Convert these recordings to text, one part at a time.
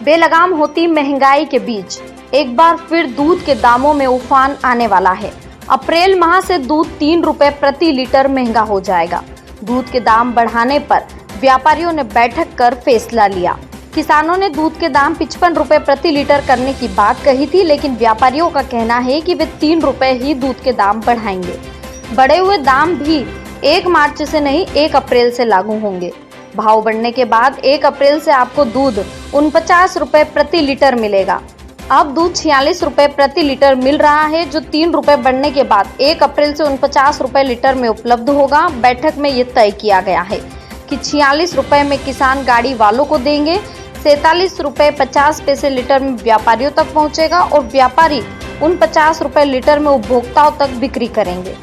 बेलगाम होती महंगाई के बीच एक बार फिर दूध के दामों में उफान आने वाला है। अप्रैल माह से दूध 3 रुपए प्रति लीटर महंगा हो जाएगा। दूध के दाम बढ़ाने पर व्यापारियों ने बैठक कर फैसला लिया। किसानों ने दूध के दाम 55 रुपए प्रति लीटर करने की बात कही थी, लेकिन व्यापारियों का कहना है कि वे 3 रुपए ही दूध के दाम बढ़ाएंगे। बढ़े हुए दाम भी 1 मार्च से नहीं 1 अप्रैल से लागू होंगे। भाव बढ़ने के बाद 1 अप्रैल से आपको दूध 49 रुपए प्रति लीटर मिलेगा। अब दूध 46 रुपए प्रति लीटर मिल रहा है, जो 3 रुपए बढ़ने के बाद 1 अप्रैल से 49 रुपए लीटर में उपलब्ध होगा। बैठक में ये तय किया गया है कि 46 रुपए में किसान गाड़ी वालों को देंगे, 47 रुपए 50 पैसे लीटर में व्यापारियों तक पहुंचेगा और व्यापारी 49 रुपए लीटर में उपभोक्ताओं तक बिक्री करेंगे।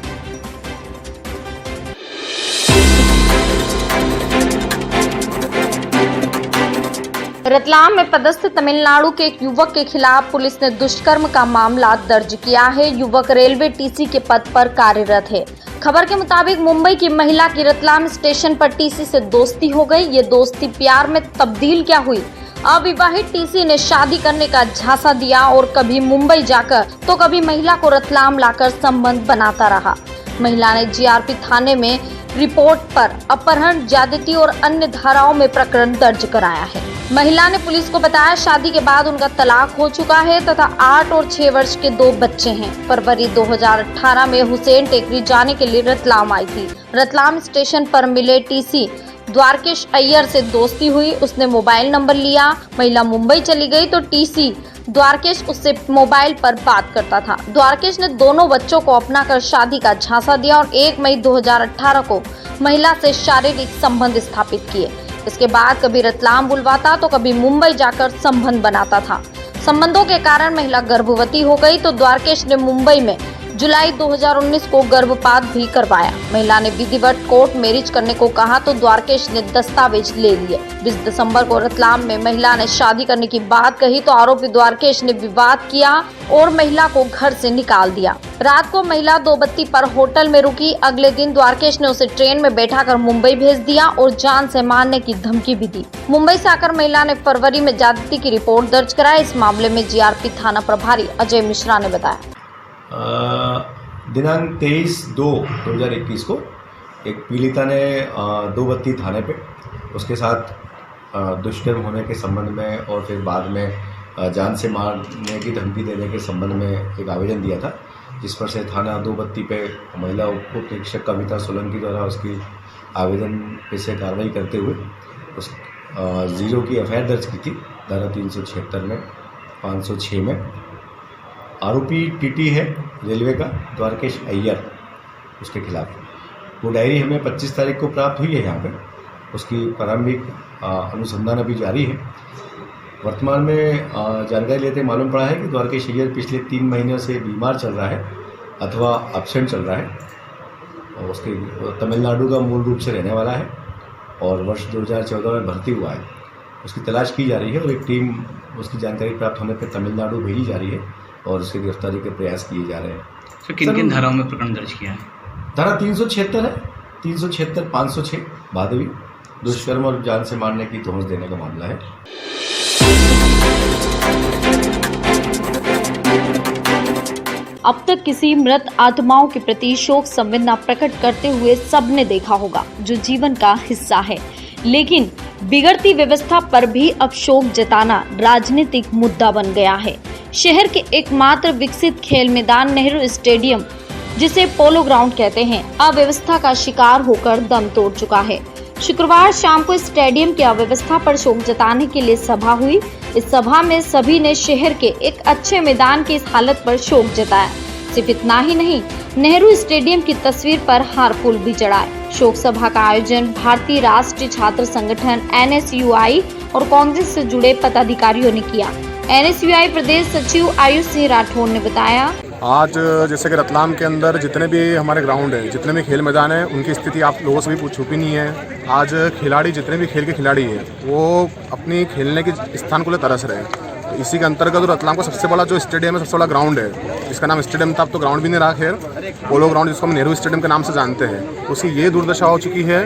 रतलाम में पदस्थ तमिलनाडु के एक युवक के खिलाफ पुलिस ने दुष्कर्म का मामला दर्ज किया है। युवक रेलवे टीसी के पद पर कार्यरत है। खबर के मुताबिक मुंबई की महिला की रतलाम स्टेशन पर टीसी से दोस्ती हो गई। ये दोस्ती प्यार में तब्दील क्या हुई? अविवाहित टीसी ने शादी करने का झांसा दिया और कभी मुंबई जाकर तो कभी महिला को रतलाम लाकर संबंध बनाता रहा। महिला ने जीआरपी थाने में रिपोर्ट पर अपहरण, ज्यादती और अन्य धाराओं में प्रकरण दर्ज कराया है। महिला ने पुलिस को बताया शादी के बाद उनका तलाक हो चुका है तथा 8 और 6 वर्ष के 2 बच्चे हैं। फरवरी 2018 में हुसैन टेकरी जाने के लिए रतलाम आई थी। रतलाम स्टेशन पर मिले टीसी द्वारकेश अय्यर से दोस्ती हुई। उसने मोबाइल नंबर लिया। महिला मुंबई चली गई तो टीसी द्वारकेश उससे मोबाइल पर बात करता था। द्वारकेश ने दोनों बच्चों को अपना कर शादी का झांसा दिया और 1 मई 2018 को महिला से शारीरिक संबंध स्थापित किए। इसके बाद कभी रतलाम बुलवाता तो कभी मुंबई जाकर संबंध बनाता था। संबंधों के कारण महिला गर्भवती हो गई तो द्वारकेश ने मुंबई में जुलाई 2019 को गर्भपात भी करवाया। महिला ने विधिवत कोर्ट मैरिज करने को कहा तो द्वारकेश ने दस्तावेज ले लिए। 20 दिसंबर को रतलाम में महिला ने शादी करने की बात कही तो आरोपी द्वारकेश ने विवाद किया और महिला को घर से निकाल दिया। रात को महिला 2 बत्ती पर होटल में रुकी। अगले दिन द्वारकेश ने उसे ट्रेन में बैठाकर मुंबई भेज दिया और जान से मारने की धमकी भी दी। मुंबई से आकर महिला ने फरवरी में ज्यादती की रिपोर्ट दर्ज कराई। इस मामले में जीआरपी थाना प्रभारी अजय मिश्रा ने बताया। दिनांक 23/2/2021 को एक पीड़िता ने 2 बत्ती थाने पे उसके साथ दुष्कर्म होने के संबंध में और फिर बाद में जान से मारने की धमकी देने के संबंध में एक आवेदन दिया था, जिस पर से थाना 2 बत्ती पे महिला उप निरीक्षक कविता सोलंकी द्वारा उसकी आवेदन पे से कार्रवाई करते हुए उस 0 की एफआईआर दर्ज की थी धारा 376 में 506 में। आरोपी टीटी है रेलवे का द्वारकेश अय्यर, उसके खिलाफ वो डायरी हमें 25 तारीख को प्राप्त हुई है। यहाँ पे उसकी प्रारंभिक अनुसंधान अभी जारी है। वर्तमान में जानकारी लेते मालूम पड़ा है कि द्वारकेश अय्यर पिछले 3 महीनों से बीमार चल रहा है अथवा एब्सेंट चल रहा है और उसके तमिलनाडु का मूल रूप से रहने वाला है और वर्ष 2014 में भर्ती हुआ है। उसकी तलाश की जा रही है और एक टीम उसकी जानकारी प्राप्त होने पर तमिलनाडु भेजी जा रही है और उसकी गिरफ्तारी के प्रयास किए जा रहे हैं। तो किन किन धाराओं में प्रकरण दर्ज किया है? धारा 376 है, 376, 506 भादवी, दुष्कर्म और जान से मारने की धौंस देने का मामला है। अब तक किसी मृत आत्माओं के प्रति शोक संवेदना प्रकट करते हुए सबने देखा होगा, जो जीवन का हिस्सा है। लेकिन बिगड़ती व्यवस्था पर भी अब शोक जताना राजनीतिक मुद्दा बन गया है। शहर के एकमात्र विकसित खेल मैदान नेहरू स्टेडियम, जिसे पोलो ग्राउंड कहते हैं, अव्यवस्था का शिकार होकर दम तोड़ चुका है। शुक्रवार शाम को स्टेडियम की अव्यवस्था पर शोक जताने के लिए सभा हुई। इस सभा में सभी ने शहर के एक अच्छे मैदान की इस हालत पर शोक जताया। सिर्फ इतना ही नहीं, नेहरू स्टेडियम की तस्वीर पर हार फूल भी चढ़ाए। शोक सभा का आयोजन भारतीय राष्ट्रीय छात्र संगठन NSUI और कांग्रेस से जुड़े पदाधिकारियों ने किया। NSUI प्रदेश सचिव आयुष सिंह राठौर ने बताया, आज जैसे कि रतलाम के अंदर जितने भी हमारे ग्राउंड है, जितने भी खेल मैदान है, उनकी स्थिति आप लोगों से भी छुपी नहीं है। आज खिलाड़ी, जितने भी खेल के खिलाड़ी है, वो अपनी खेलने के स्थान को ले तरस रहे हैं। तो इसी के अंतर्गत रतलाम का सबसे बड़ा जो स्टेडियम है, सबसे बड़ा ग्राउंड है, जिसका नाम स्टेडियम था, अब तो ग्राउंड भी नहीं रहा, खैर पोलो ग्राउंड, जिसको हम नेहरू स्टेडियम के नाम से जानते हैं, उसकी ये दुर्दशा हो चुकी है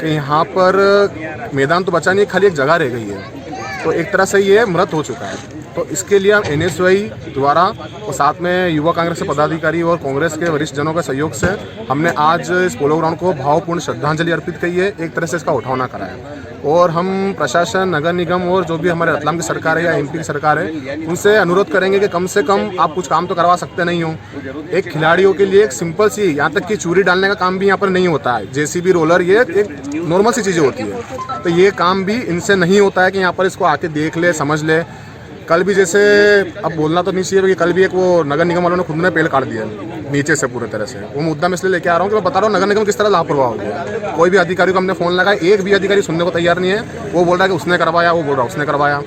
कि यहाँ पर मैदान तो बचा नहीं, खाली एक जगह रह गई है। तो एक तरह से ये मृत हो चुका है। तो इसके लिए हम NSUI द्वारा और साथ में युवा कांग्रेस के पदाधिकारी और कांग्रेस के वरिष्ठ जनों के सहयोग से हमने आज इस पोलो ग्राउंड को भावपूर्ण श्रद्धांजलि अर्पित की है, एक तरह से इसका उठौना कराया। और हम प्रशासन, नगर निगम और जो भी हमारे रतलाम की सरकार है या MP की सरकार है, उनसे अनुरोध करेंगे कि कम से कम आप कुछ काम तो करवा सकते नहीं हो। एक खिलाड़ियों के लिए एक सिंपल सी, यहाँ तक कि चूरी डालने का काम भी यहाँ पर नहीं होता है, JCB रोलर, ये एक नॉर्मल सी चीज़ें होती है। तो ये काम भी इनसे नहीं होता है कि यहाँ पर इसको आके देख ले, समझ ले। कल भी जैसे, अब बोलना तो नहीं चाहिए कि कल भी एक वो नगर निगम वालों ने खुद ने पेड़ काट दिया नीचे से पूरे तरह से। वो मुद्दा मैं इसलिए लेके आ रहा हूँ कि मैं बता रहा हूँ नगर निगम किस तरह लापरवाह हो गया। कोई भी अधिकारी को हमने फ़ोन लगाया, एक भी अधिकारी सुनने को तैयार नहीं है। वो बोल रहा है कि उसने करवाया, वो बोल रहा है उसने करवाया।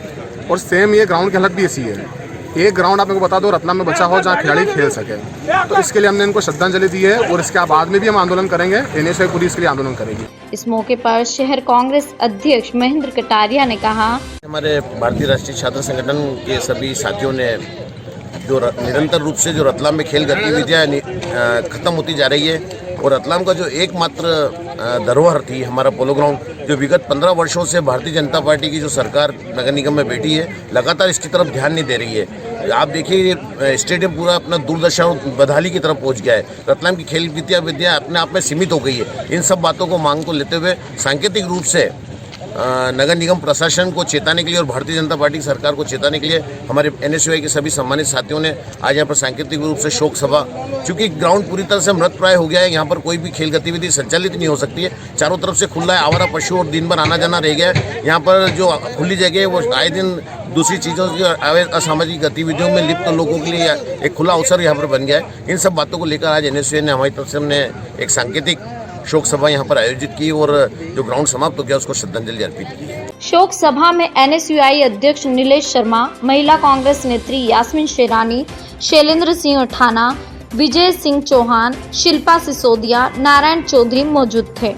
और सेम ये ग्राउंड की हालत भी ऐसी है। एक ग्राउंड आप मेरे को बता दो रतलाम में बचा हो जहाँ खिलाड़ी खेल सके, तो इसके लिए हमने इनको श्रद्धांजलि दी है। और इसके बाद में भी हम आंदोलन करेंगे, NSUI पुलिस के लिए आंदोलन करेगी। इस मौके पर शहर कांग्रेस अध्यक्ष महेंद्र कटारिया ने कहा, हमारे भारतीय राष्ट्रीय छात्र संगठन के सभी साथियों ने जो निरंतर रूप से जो रतलाम में खेल गतिविधियाँ खत्म होती जा रही है, और रतलाम का जो एकमात्र धरोहर थी हमारा पोलो ग्राउंड, जो विगत 15 वर्षों से भारतीय जनता पार्टी की जो सरकार नगर निगम में बैठी है, लगातार इसकी तरफ ध्यान नहीं दे रही है। आप देखिए स्टेडियम पूरा अपना दुर्दशा बदहाली की तरफ पहुंच गया है। रतलाम की खेल गतिविधियाँ अपने आप में सीमित हो गई है। इन सब बातों को मांग को लेते हुए सांकेतिक रूप से नगर निगम प्रशासन को चेताने के लिए और भारतीय जनता पार्टी की सरकार को चेताने के लिए हमारे NSUI के सभी सम्मानित साथियों ने आज यहाँ पर सांकेतिक रूप से शोक सभा, चूँकि ग्राउंड पूरी तरह से मृत प्राय हो गया है, यहाँ पर कोई भी खेल गतिविधि संचालित नहीं हो सकती है। चारों तरफ से खुला है, आवारा पशु और दिन भर आना जाना रह गया है। यहाँ पर जो खुली जगह है वो आए दिन दूसरी चीज़ों की असामाजिक गतिविधियों में लिप्त लोगों के लिए एक खुला अवसर यहाँ पर बन गया है। इन सब बातों को लेकर आज NSUI ने हमारी तरफ से हमने एक सांकेतिक शोक सभा यहाँ पर आयोजित की और जो ग्राउंड समाप्त हो गया उसको श्रद्धांजलि अर्पित की। शोक सभा में NSUI अध्यक्ष नीलेश शर्मा, महिला कांग्रेस नेत्री यास्मीन शेरानी, शैलेंद्र सिंह ठाना, विजय सिंह चौहान, शिल्पा सिसोदिया, नारायण चौधरी मौजूद थे।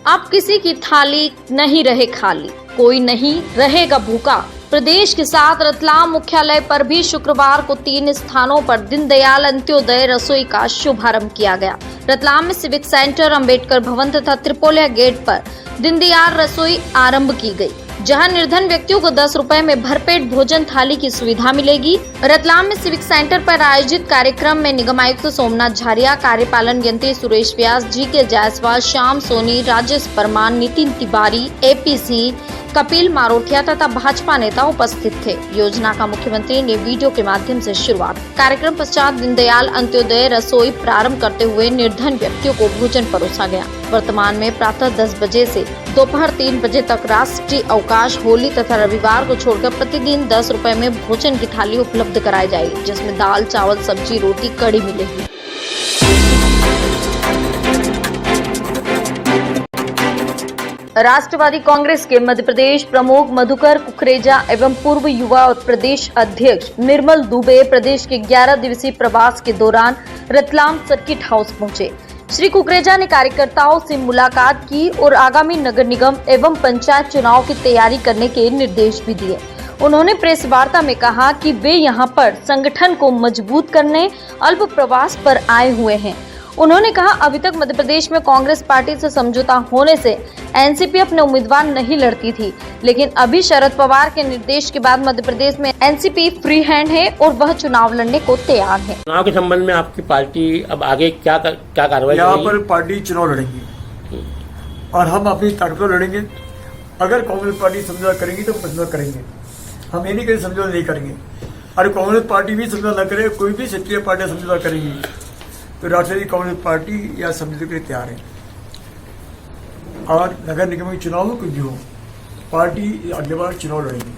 अब किसी की थाली नहीं रहे खाली, कोई नहीं रहेगा भूखा। प्रदेश के साथ रतलाम मुख्यालय पर भी शुक्रवार को 3 स्थानों पर दीनदयाल अंत्योदय रसोई का शुभारंभ किया गया। रतलाम में सिविक सेंटर, अंबेडकर भवन तथा त्रिपोलिया गेट पर दीनदयाल रसोई आरंभ की गई, जहां निर्धन व्यक्तियों को 10 रुपए में भरपेट भोजन थाली की सुविधा मिलेगी। रतलाम में सिविक सेंटर पर आयोजित कार्यक्रम में निगम आयुक्त सोमनाथ झारिया, कार्यपालन यंत्री सुरेश व्यास, GK जायसवाल, श्याम सोनी, राजेश परमार, नितिन तिवारी, APC कपिल मारोठिया तथा भाजपा नेता उपस्थित थे। योजना का मुख्यमंत्री ने वीडियो के माध्यम से शुरुआत। कार्यक्रम पश्चात दीनदयाल अंत्योदय रसोई प्रारंभ करते हुए निर्धन व्यक्तियों को भोजन परोसा गया। वर्तमान में प्रातः 10 बजे से दोपहर 3 बजे तक राष्ट्रीय अवकाश, होली तथा रविवार को छोड़कर प्रतिदिन 10 रुपए में भोजन की थाली उपलब्ध कराई जाएगी, जिसमें दाल, चावल, सब्जी, रोटी, कड़ी मिलेगी। राष्ट्रवादी कांग्रेस के मध्य प्रदेश प्रमुख मधुकर कुकरेजा एवं पूर्व युवा प्रदेश अध्यक्ष निर्मल दुबे प्रदेश के 11 दिवसीय प्रवास के दौरान रतलाम सर्किट हाउस पहुंचे। श्री कुकरेजा ने कार्यकर्ताओं से मुलाकात की और आगामी नगर निगम एवं पंचायत चुनाव की तैयारी करने के निर्देश भी दिए। उन्होंने प्रेस वार्ता में कहा कि वे यहां पर संगठन को मजबूत करने अल्प प्रवास पर आए हुए हैं। उन्होंने कहा, अभी तक मध्य प्रदेश में कांग्रेस पार्टी से समझौता होने से एनसीपी अपने उम्मीदवार नहीं लड़ती थी, लेकिन अभी शरद पवार के निर्देश के बाद मध्य प्रदेश में एनसीपी फ्री हैंड है और वह चुनाव लड़ने को तैयार है। चुनाव के संबंध में आपकी पार्टी अब आगे क्या कार्रवाई? यहाँ पर पार्टी चुनाव लड़ेगी और हम अपनी ताकत पर लड़ेंगे। अगर कांग्रेस पार्टी समझौता करेंगी तो समझौता करेंगे, हम ये नहीं करें समझौता नहीं करेंगे। और कांग्रेस पार्टी भी समझौता न करे, कोई भी क्षेत्रीय पार्टी समझौता करेंगी तो राष्ट्रीय कांग्रेस पार्टी या समझौते के लिए तैयार है। और नगर निगम के चुनाव में कुछ भी हो, पार्टी अगले बार चुनाव लड़ेगी।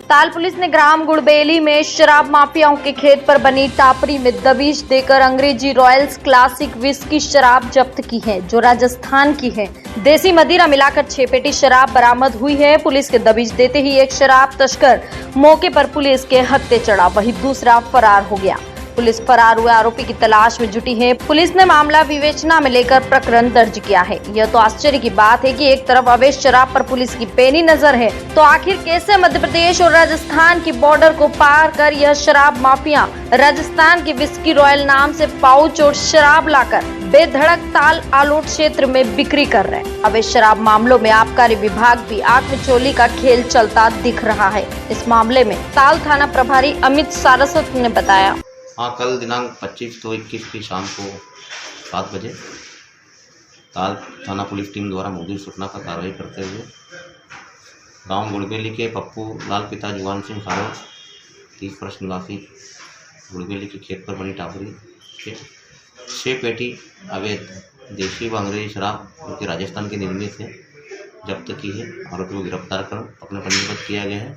ताल पुलिस ने ग्राम गुड़बेली में शराब माफियाओं के खेत पर बनी टापरी में दबिश देकर अंग्रेजी रॉयल्स क्लासिक विस्की शराब जब्त की है, जो राजस्थान की है। देसी मदिरा मिलाकर 6 पेटी शराब बरामद हुई है। पुलिस के दबिश देते ही एक शराब तस्कर मौके पर पुलिस के हत्थे चढ़ा, वहीं दूसरा फरार हो गया। पुलिस फरार हुए आरोपी की तलाश में जुटी है। पुलिस ने मामला विवेचना में लेकर प्रकरण दर्ज किया है। यह तो आश्चर्य की बात है कि एक तरफ अवैध शराब पर पुलिस की पैनी नजर है, तो आखिर कैसे मध्य प्रदेश और राजस्थान की बॉर्डर को पार कर यह शराब माफिया राजस्थान के विस्की रॉयल नाम से पाउच और शराब लाकर बेधड़क ताल आलोट क्षेत्र में बिक्री कर रहे हैं। अवैध शराब मामलों में आबकारी विभाग भी आंख मिचौली का खेल चलता दिख रहा है। इस मामले में ताल थाना प्रभारी अमित सारस्वत ने बताया। हाँ, कल दिनांक 25 तो 21 की शाम को 7 बजे ताल थाना पुलिस टीम द्वारा मौजूद सूचना पर कार्रवाई करते हुए गांव गुड़बेली के पप्पू लाल पिता जुवान सिंह फारूक 30 वर्ष निवासी गुड़बेली के खेत पर बनी टापरी से 6 पेटी अवैध देशी व अंग्रेजी शराब जो कि राजस्थान के निर्मित है जब्त की है। आरोपी को गिरफ्तार कर अपने पंजीबद्ध किया गया है।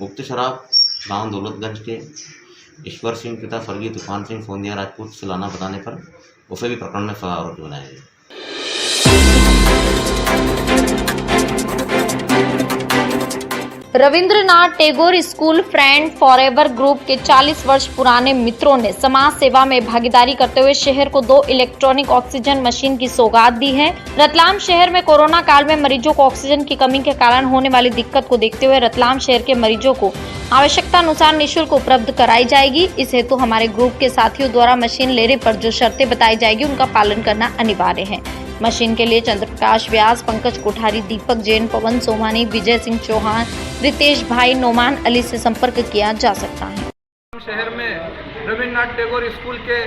उक्त शराब गांव दौलतगंज के ईश्वर सिंह पिता स्वर्गीय तूफान सिंह सोनिया राजपूत से लाना बताने पर उसे भी प्रकरण में सजा आरोपी बनाया गया। Rabindranath Tagore school friend forever group के 40 वर्ष पुराने मित्रों ने समाज सेवा में भागीदारी करते हुए शहर को 2 इलेक्ट्रॉनिक ऑक्सीजन मशीन की सौगात दी है। रतलाम शहर में कोरोना काल में मरीजों को ऑक्सीजन की कमी के कारण होने वाली दिक्कत को देखते हुए रतलाम शहर के मरीजों को आवश्यकता अनुसार निःशुल्क उपलब्ध कराई जाएगी। इस हेतु हमारे ग्रुप के साथियों द्वारा मशीन लेने पर जो शर्तें बताई जाएगी उनका पालन करना अनिवार्य है। मशीन के लिए चंद्रप्रकाश व्यास, पंकज कोठारी, दीपक जैन, पवन सोमानी, विजय सिंह चौहान, रितेश भाई, नोमान अली से संपर्क किया जा सकता है। शहर में रविन्द्रनाथ टैगोर स्कूल के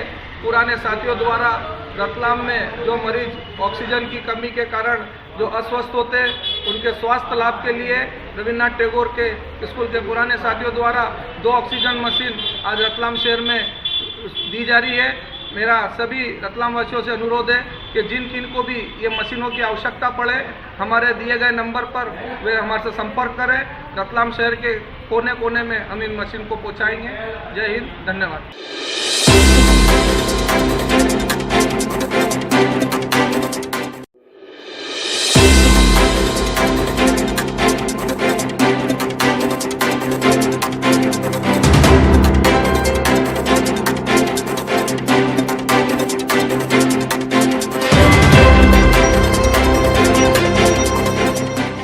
पुराने साथियों द्वारा रतलाम में जो मरीज ऑक्सीजन की कमी के कारण जो अस्वस्थ होते उनके स्वास्थ्य लाभ के लिए रविन्द्रनाथ टैगोर के स्कूल के पुराने साथियों द्वारा 2 ऑक्सीजन मशीन आज रतलाम शहर में दी जा रही है। मेरा सभी रतलाम वासियों से अनुरोध है कि जिन किन को भी ये मशीनों की आवश्यकता पड़े हमारे दिए गए नंबर पर वे हमारे से संपर्क करें। रतलाम शहर के कोने कोने में हम इन मशीन को पहुंचाएंगे। जय हिंद, धन्यवाद।